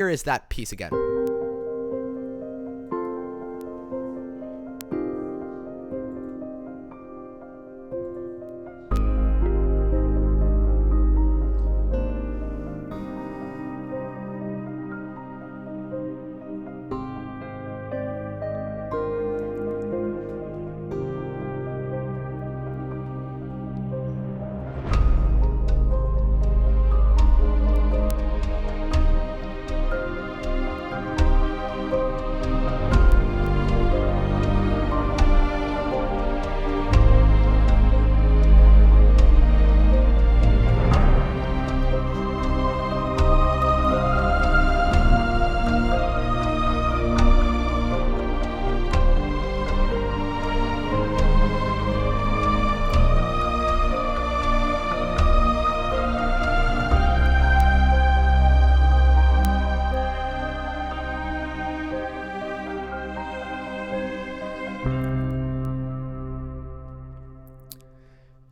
here is that piece again.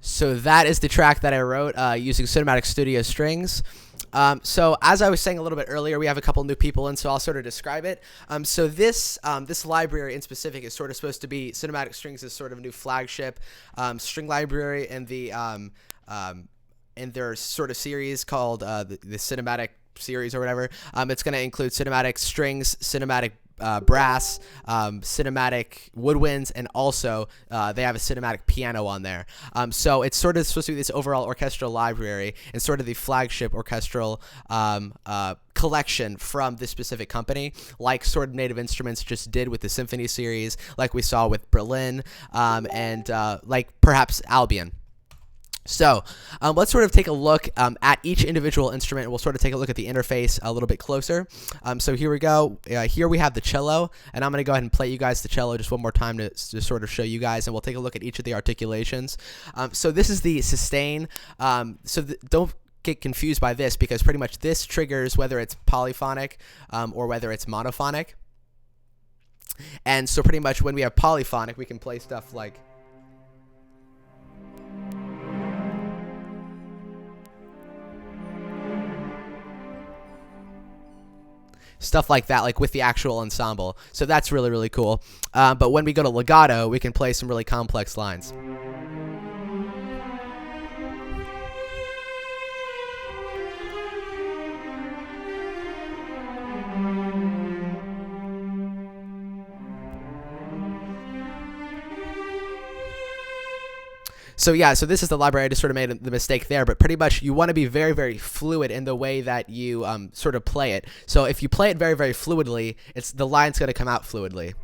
So that is the track that I wrote using Cinematic Studio strings. So as I was saying a little bit earlier, we have a couple new people in, so I'll sort of describe it. So this library in specific is sort of supposed to be Cinematic Strings is sort of a new flagship string library in their sort of series called the Cinematic series or whatever. It's going to include cinematic strings, cinematic brass, cinematic woodwinds, and also they have a cinematic piano on there. So it's sort of supposed to be this overall orchestral library and sort of the flagship orchestral collection from this specific company, like sort of Native Instruments just did with the Symphony series, like we saw with Berlin, and like perhaps Albion. So let's sort of take a look at each individual instrument. We'll sort of take a look at the interface a little bit closer. So here we go. Here we have the cello, and I'm going to go ahead and play you guys the cello just one more time to sort of show you guys, and we'll take a look at each of the articulations. So this is the sustain. Don't get confused by this, because pretty much this triggers whether it's polyphonic or whether it's monophonic. And so pretty much when we have polyphonic, we can play stuff like that, like with the actual ensemble. So that's really, really cool. But when we go to legato, we can play some really complex lines. So yeah, so this is the library. I just sort of made the mistake there, but pretty much you want to be very, very fluid in the way that you sort of play it. So if you play it very, very fluidly, the line's going to come out fluidly.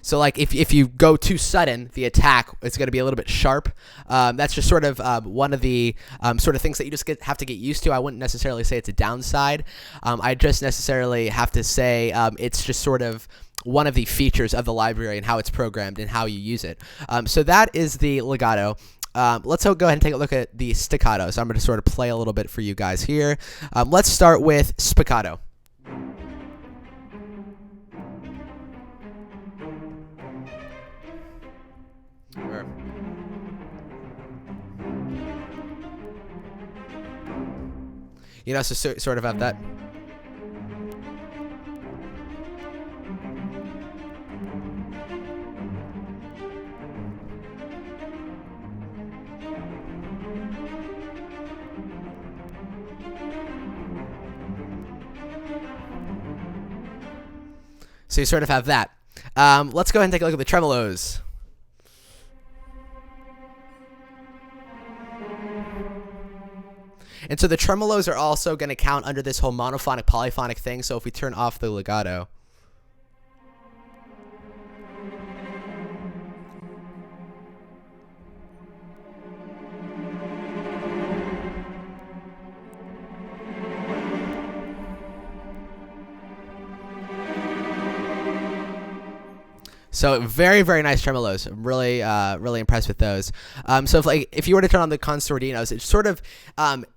So like if you go too sudden, the attack is going to be a little bit sharp. That's just sort of one of the sort of things that you just have to get used to. I wouldn't necessarily say it's a downside. I just necessarily have to say it's just sort of one of the features of the library and how it's programmed and how you use it. So that is the legato. Let's go ahead and take a look at the staccato. So I'm going to sort of play a little bit for you guys here. Let's start with spiccato. You know, so sort of have that. So you sort of have that. Let's go ahead and take a look at the tremolos. And so the tremolos are also going to count under this whole monophonic polyphonic thing. So if we turn off the legato, so very, very nice tremolos. I'm really, really impressed with those. So if you were to turn on the concertinos, it's sort of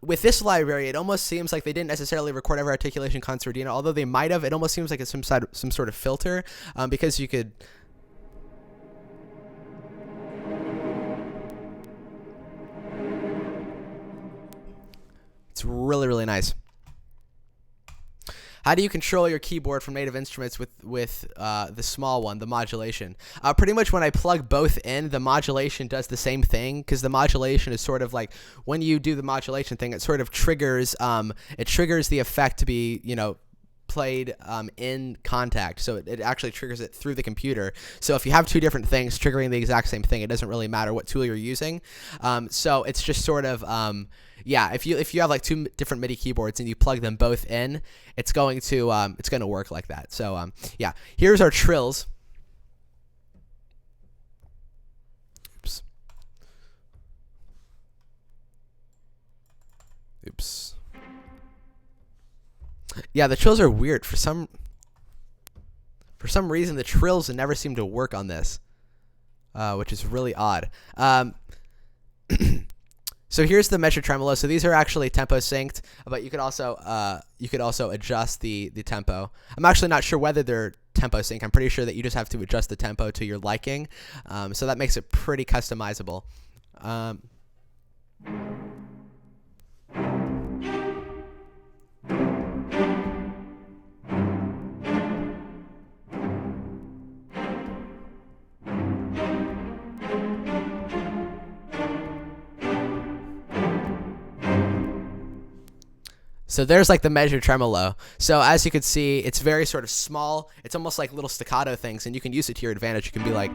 with this library, it almost seems like they didn't necessarily record every articulation concertino, although they might have. It almost seems like it's some sort of filter, because you could. It's really, really nice. How do you control your keyboard from native instruments with the small one, the modulation? Pretty much when I plug both in, the modulation does the same thing, because the modulation is sort of like, when you do the modulation thing, it sort of triggers the effect to be, you know, played in contact. So it actually triggers it through the computer. So if you have two different things triggering the exact same thing, it doesn't really matter what tool you're using. So it's just sort of yeah, if you have like two different MIDI keyboards and you plug them both in, it's going to work like that. So yeah, here's our trills. Oops. Oops. Yeah, the trills are weird. For some reason, the trills never seem to work on this, which is really odd. So here's the measured tremolo. So these are actually tempo synced, but you could also adjust the tempo. I'm actually not sure whether they're tempo sync. I'm pretty sure that you just have to adjust the tempo to your liking. So that makes it pretty customizable. So there's like the measured tremolo. So as you can see, it's very sort of small. It's almost like little staccato things, and you can use it to your advantage. You can be like,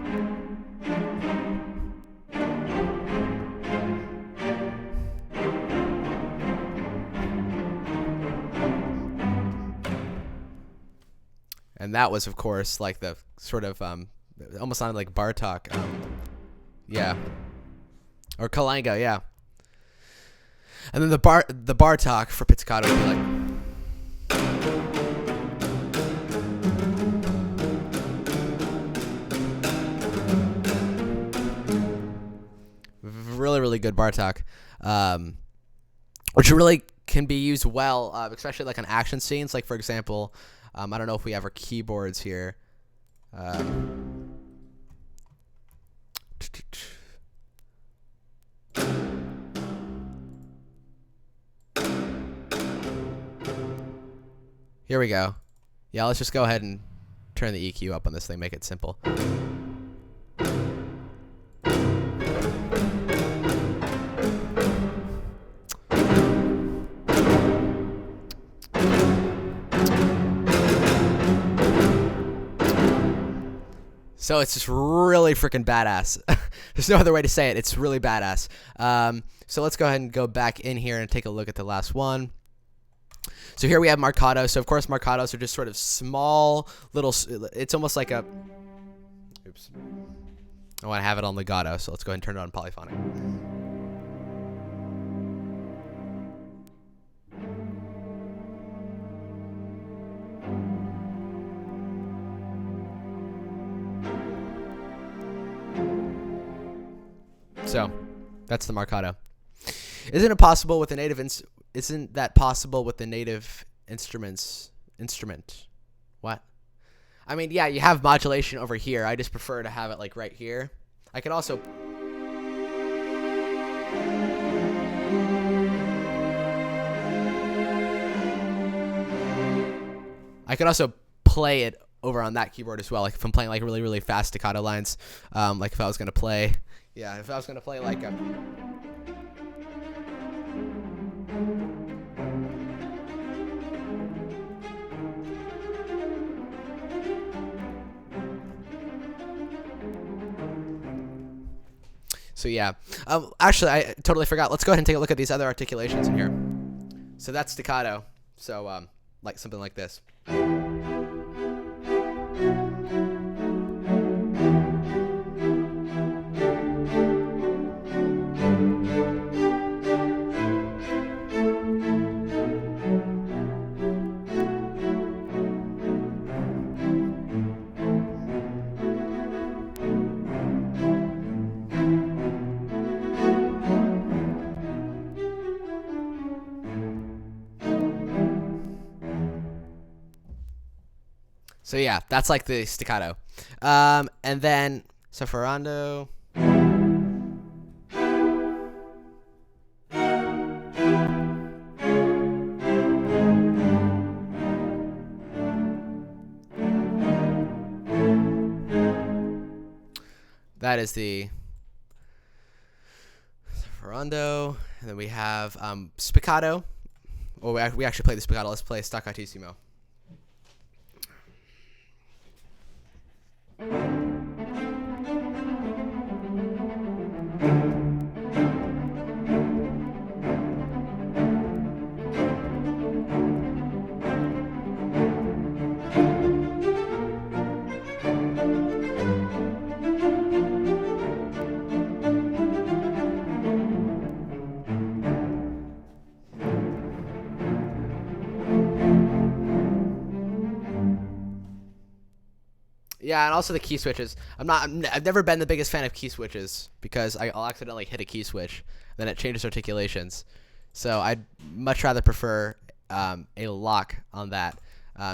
and that was, of course, like the sort of almost sounded like Bartok, yeah, or Kalango, yeah. And then the Bartok for pizzicato would be like, really, really good Bartok, which really can be used well, especially like on action scenes. Like, for example, I don't know if we have our keyboards here. Here we go. Yeah, let's just go ahead and turn the EQ up on this thing, make it simple. So it's just really freaking badass. There's no other way to say it. It's really badass. So let's go ahead and go back in here and take a look at the last one. So here we have marcato. So of course marcatos are just sort of small little, it's almost like a, oops, I want to have it on legato, so let's go ahead and turn it on polyphonic. So that's the marcato. Isn't that possible with the native instrument? What? I mean, yeah, you have modulation over here. I just prefer to have it like right here. I could also play it over on that keyboard as well. Like if I'm playing like really, really fast staccato lines, like if I was gonna play, yeah, if I was gonna play like a. So yeah, actually I totally forgot. Let's go ahead and take a look at these other articulations in here. So that's staccato. So like something like this. So yeah, that's like the staccato. And then sofferendo. that is the Ferrando, and then we have Spiccato. Oh, we actually play the Spiccato. Let's play Staccatissimo. Yeah, and also the key switches. I've never been the biggest fan of key switches because I'll accidentally hit a key switch, then it changes articulations. So I'd much rather prefer a lock on that,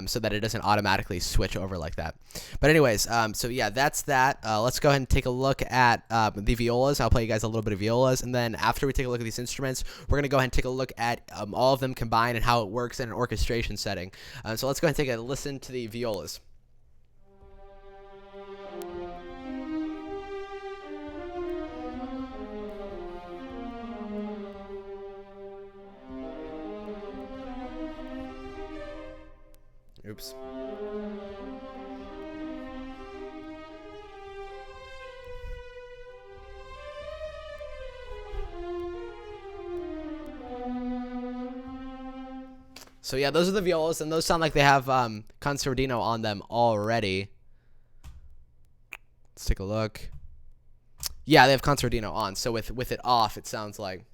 so that it doesn't automatically switch over like that. But anyways, so yeah, that's that. Let's go ahead and take a look at the violas. I'll play you guys a little bit of violas, and then after we take a look at these instruments, we're gonna go ahead and take a look at all of them combined and how it works in an orchestration setting. So let's go ahead and take a listen to the violas. Oops. So yeah, those are the violas, and those sound like they have concertino on them already. Let's take a look. Yeah, they have concertino on. So with it off, it sounds like.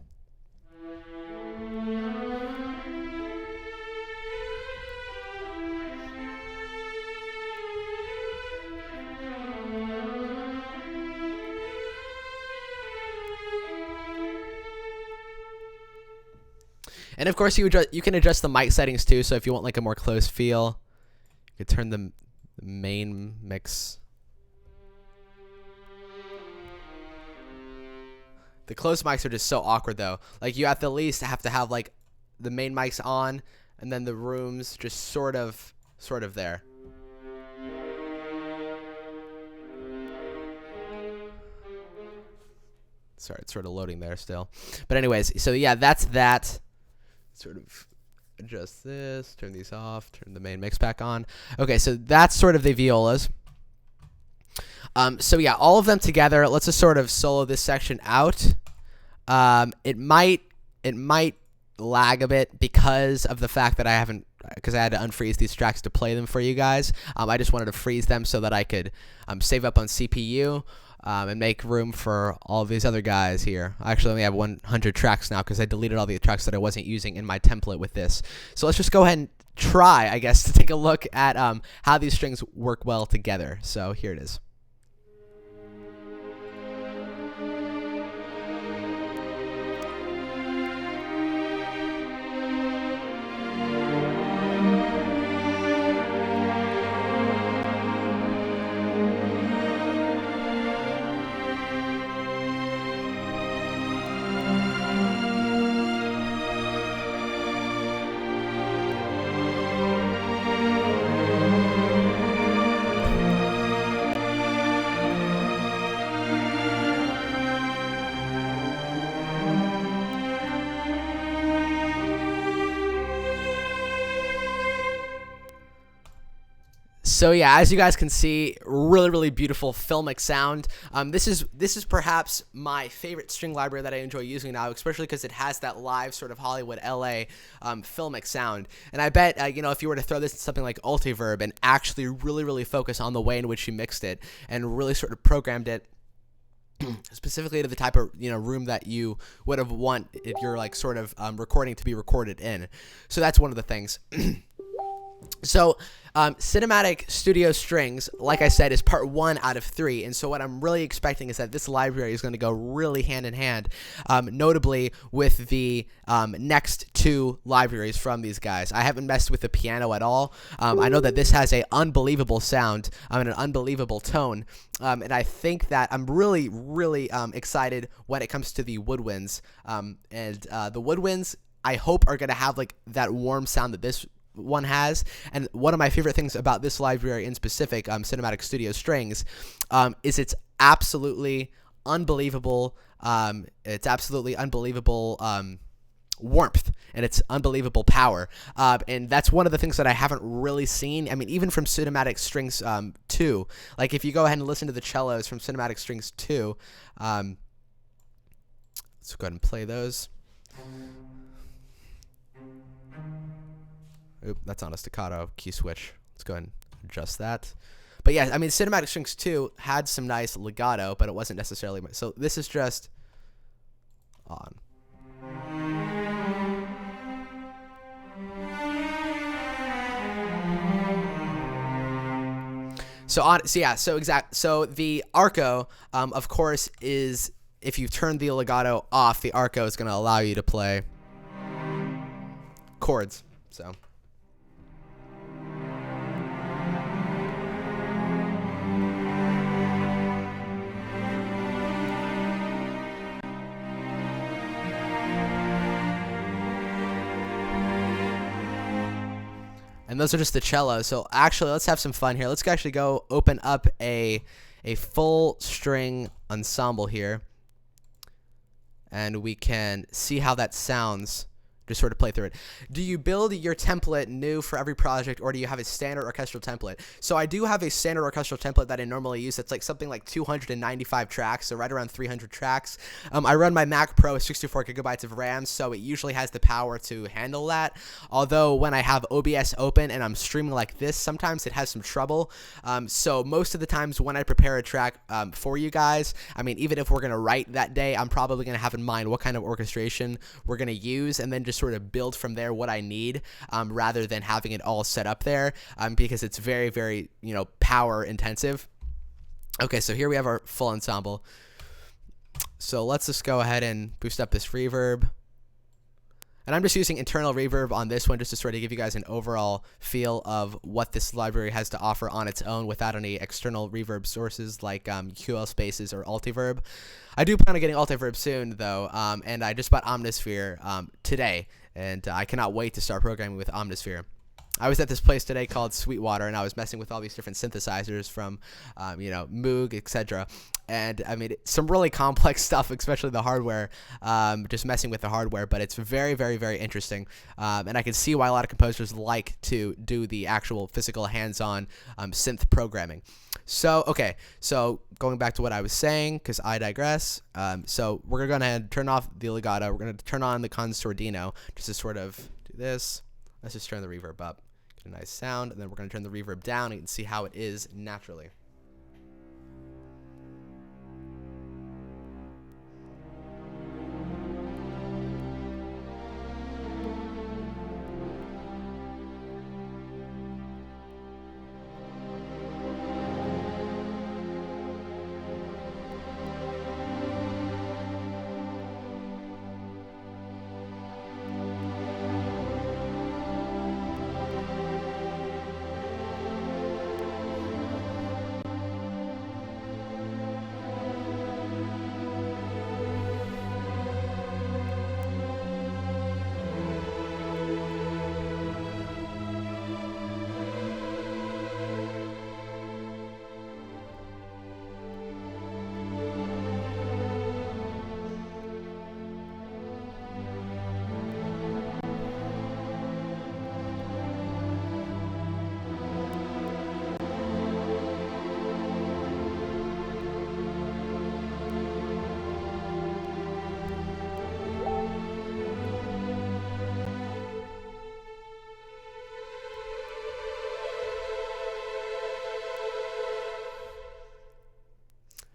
And of course, you can adjust the mic settings too. So if you want like a more close feel, you can turn the main mix. The close mics are just so awkward though. Like you at least have to have like the main mics on, and then the rooms just sort of there. Sorry, it's sort of loading there still. But anyways, so yeah, that's that. Sort of adjust this, turn these off, turn the main mix back on. Okay, so that's sort of the violas. So yeah, all of them together. Let's just sort of solo this section out. It might lag a bit because of the fact that I had to unfreeze these tracks to play them for you guys. I just wanted to freeze them so that I could save up on CPU. And make room for all these other guys here. I actually only have 100 tracks now because I deleted all the tracks that I wasn't using in my template with this. So let's just go ahead and try, I guess, to take a look at how these strings work well together. So here it is. So yeah, as you guys can see, really beautiful filmic sound. This is perhaps my favorite string library that I enjoy using now, especially because it has that live sort of Hollywood LA filmic sound. And I bet if you were to throw this in something like Ultiverb and actually really focus on the way in which you mixed it and really sort of programmed it specifically to the type of room that you would have want if you're like sort of recording to be recorded in. So that's one of the things. So Cinematic Studio Strings, like I said, is part 1 out of 3, and so what I'm really expecting is that this library is going to go really hand in hand, notably with the next 2 libraries from these guys. I haven't messed with the piano at all. I know that this has an unbelievable sound and an unbelievable tone, and I think that I'm really excited when it comes to the woodwinds, and the woodwinds I hope are going to have like that warm sound that this one has. And one of my favorite things about this library in specific, Cinematic Studio Strings, is it's absolutely unbelievable. It's absolutely unbelievable warmth, and it's unbelievable power, and that's one of the things that I haven't really seen. I mean, even from Cinematic Strings 2, like if you go ahead and listen to the cellos from Cinematic Strings 2, let's go ahead and play those. Oop, that's on a staccato key switch. Let's go ahead and adjust that. But yeah, I mean, Cinematic Strings 2 had some nice legato, but it wasn't necessarily. So this is just on. So the arco, of course, is, if you turn the legato off, the arco is going to allow you to play chords. So. And those are just the cello. So actually, let's have some fun here. Let's actually go open up a full string ensemble here, and we can see how that sounds. Just sort of play through it. Do you build your template new for every project, or do you have a standard orchestral template? So I do have a standard orchestral template that I normally use. It's like something like 295 tracks, so right around 300 tracks. I run my Mac Pro with 64 gigabytes of RAM, so it usually has the power to handle that. Although when I have OBS open and I'm streaming like this, sometimes it has some trouble. So most of the times when I prepare a track for you guys, I mean, even if we're going to write that day, I'm probably going to have in mind what kind of orchestration we're going to use, and then just sort of build from there what I need, rather than having it all set up there, because it's very, very, power intensive. Okay, so here we have our full ensemble. So let's just go ahead and boost up this reverb. And I'm just using internal reverb on this one just to sort of give you guys an overall feel of what this library has to offer on its own without any external reverb sources like QL Spaces or Altiverb. I do plan on getting Altiverb soon, though, and I just bought Omnisphere today, and I cannot wait to start programming with Omnisphere. I was at this place today called Sweetwater, and I was messing with all these different synthesizers from, Moog, etc. And I mean, some really complex stuff, especially the hardware, just messing with the hardware. But it's very, very, very interesting. And I can see why a lot of composers like to do the actual physical hands-on synth programming. So, okay, so going back to what I was saying, because I digress. So we're going to turn off the legato. We're going to turn on the concertino just to sort of do this. Let's just turn the reverb up, get a nice sound, and then we're going to turn the reverb down and you can see how it is naturally.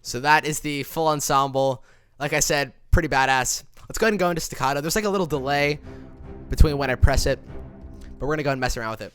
So that is the full ensemble. Like I said, pretty badass. Let's go ahead and go into staccato. There's like a little delay between when I press it, but we're going to go ahead and mess around with it.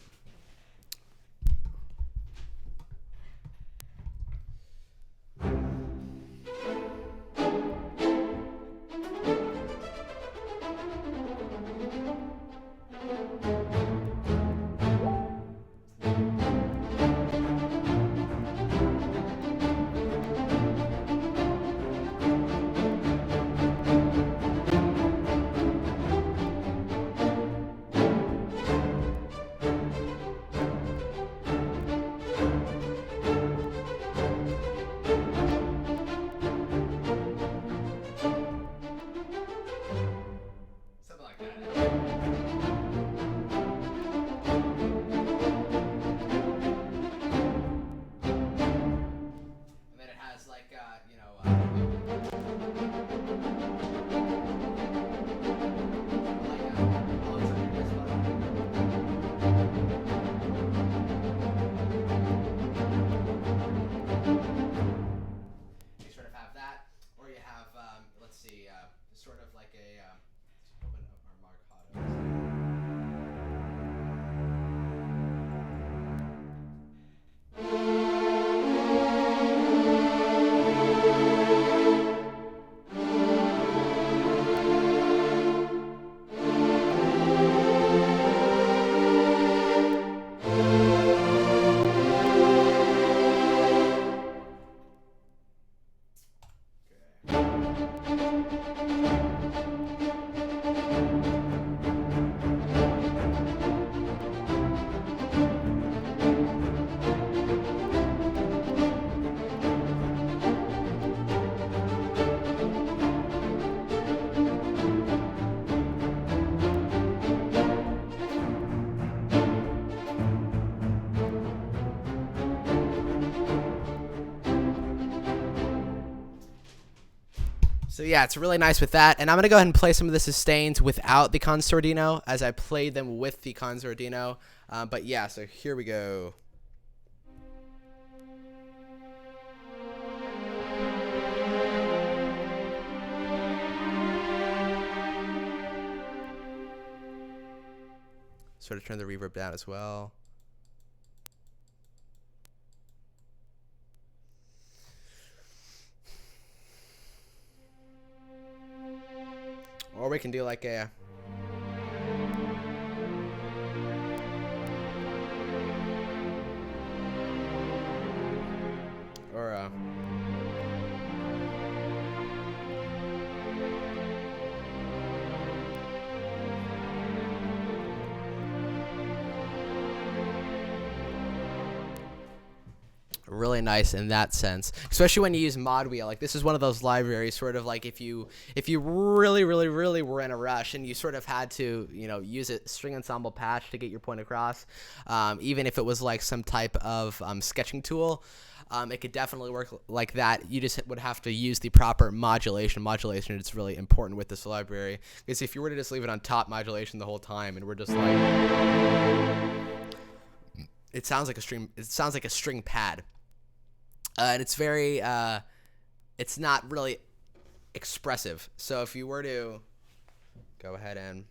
sort of like a open up our Marcato. So yeah, it's really nice with that. And I'm going to go ahead and play some of the sustains without the concertino as I played them with the concertino. But yeah, so here we go. Sort of turn the reverb down as well. Or we can do like a really nice in that sense, especially when you use mod wheel. Like this is one of those libraries, sort of like if you really were in a rush and you sort of had to, you know, use a string ensemble patch to get your point across, even if it was like some type of sketching tool, it could definitely work like that. You just would have to use the proper modulation. Modulation is really important with this library, because if you were to just leave it on top modulation the whole time and we're just like, it sounds like a string. It sounds like a string pad, and it's very. It's not really expressive. So if you were to go ahead and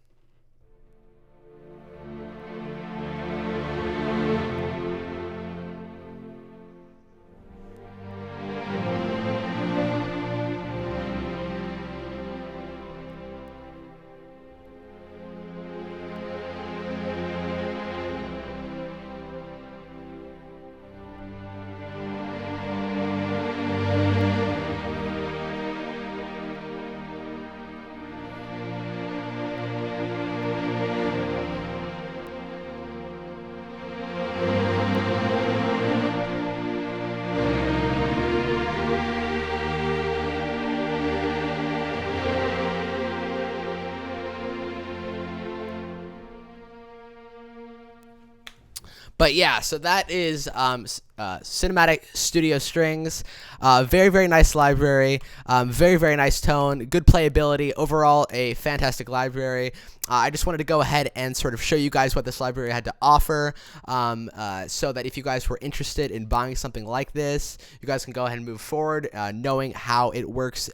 But yeah, so that is Cinematic Studio Strings. Very nice library. Very nice tone. Good playability. Overall, a fantastic library. I just wanted to go ahead and sort of show you guys what this library had to offer, so that if you guys were interested in buying something like this, you guys can go ahead and move forward, knowing how it works,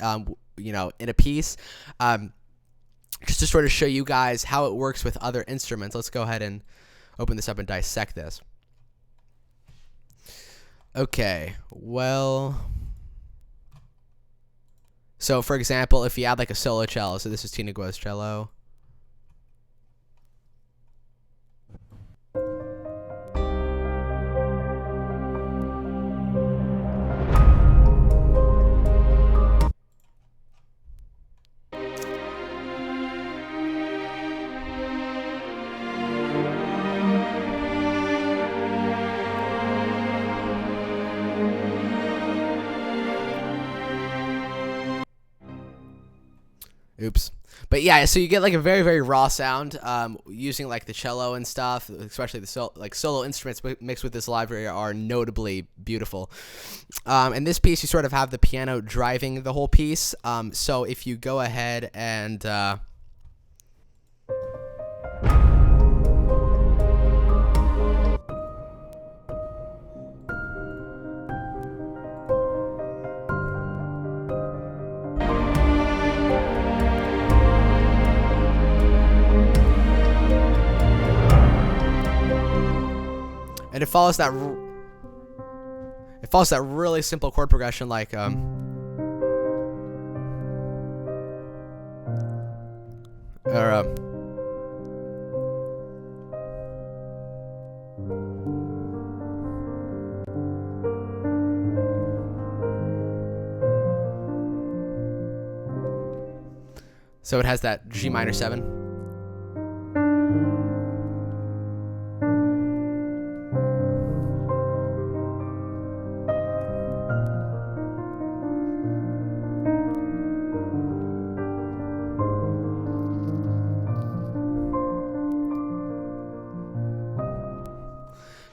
you know, in a piece. Just to sort of show you guys how it works with other instruments. Let's go ahead and open this up and dissect this. Okay, well, so for example, if you add like a solo cello, so this is Tina Guo's cello. Oops. But yeah, so you get like a very raw sound, using like the cello and stuff, especially the solo instruments mixed with this library are notably beautiful. In this piece, you sort of have the piano driving the whole piece. So if you go ahead and and it follows that really simple chord progression like so it has that G minor 7.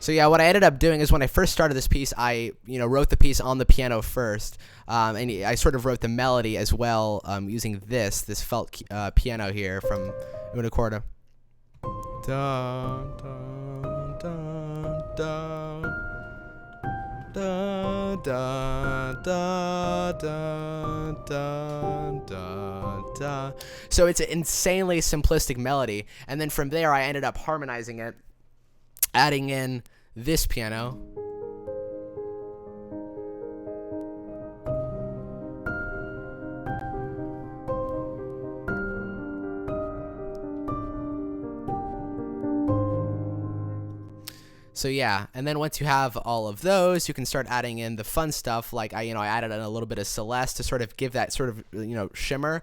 So yeah, what I ended up doing is when I first started this piece, I wrote the piece on the piano first, and I sort of wrote the melody as well using this felt piano here from Una Corda. Dun, dun, dun, dun. Da, da, da, da, da, da, da. So it's an insanely simplistic melody, and then from there I ended up harmonizing it, adding in this piano. So yeah, and then once you have all of those, you can start adding in the fun stuff. Like I added in a little bit of Celeste to sort of give that sort of shimmer.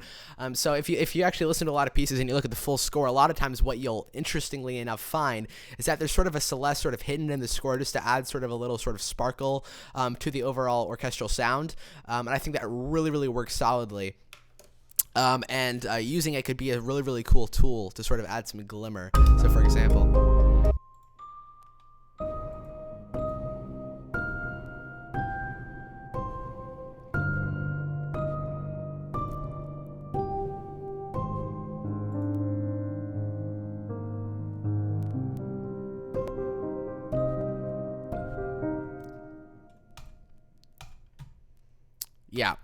So if you actually listen to a lot of pieces and you look at the full score, a lot of times what you'll interestingly enough find is that there's sort of a Celeste sort of hidden in the score just to add sort of a little sort of sparkle to the overall orchestral sound. And I think that really works solidly. And using it could be a really cool tool to sort of add some glimmer. So for example. Yeah.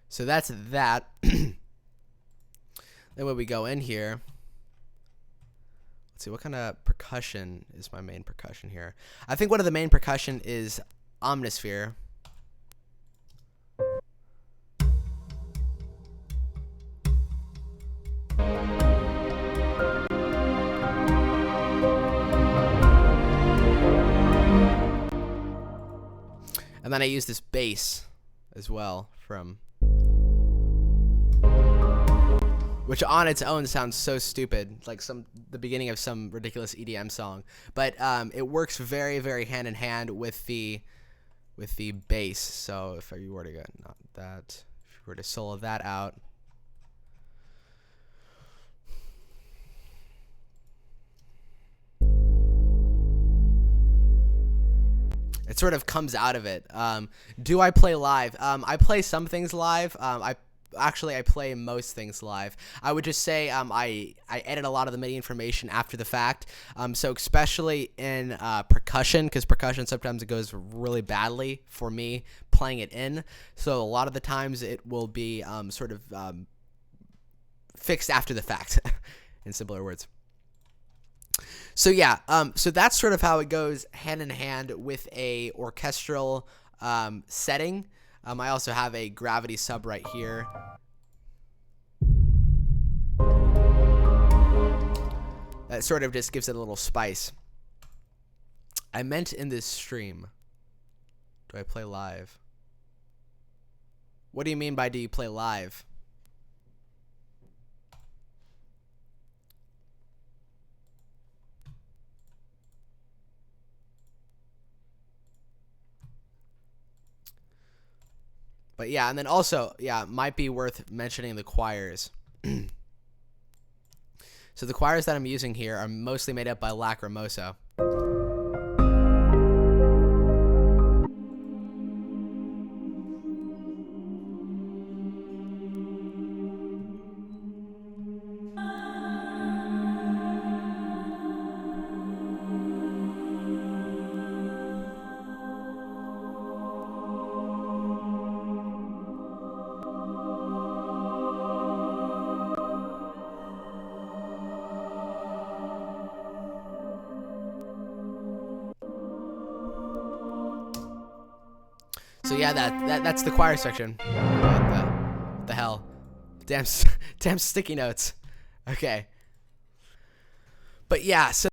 So that's that. Then when we go in here, let's see, what kind of percussion is my main percussion here? I think one of the main percussion is Omnisphere. And then I use this bass as well from, which on its own sounds so stupid, like the beginning of some ridiculous EDM song, but it works very hand in hand with the bass. So if you were to get if you were to solo that out, it sort of comes out of it. Do I play live? I play some things live. I play most things live. I would just say I edit a lot of the MIDI information after the fact. So especially in percussion, because percussion sometimes it goes really badly for me playing it in. So a lot of the times it will be sort of fixed after the fact, in simpler words. So yeah, so that's sort of how it goes hand in hand with a orchestral setting. I also have a gravity sub right here. That sort of just gives it a little spice. I meant in this stream. Do I play live? What do you mean by do you play live? But yeah, and then also, yeah, it might be worth mentioning the choirs. So the choirs that I'm using here are mostly made up by Lacrimosa. So yeah, that's the choir section. What the hell? Damn sticky notes. Okay. But yeah, so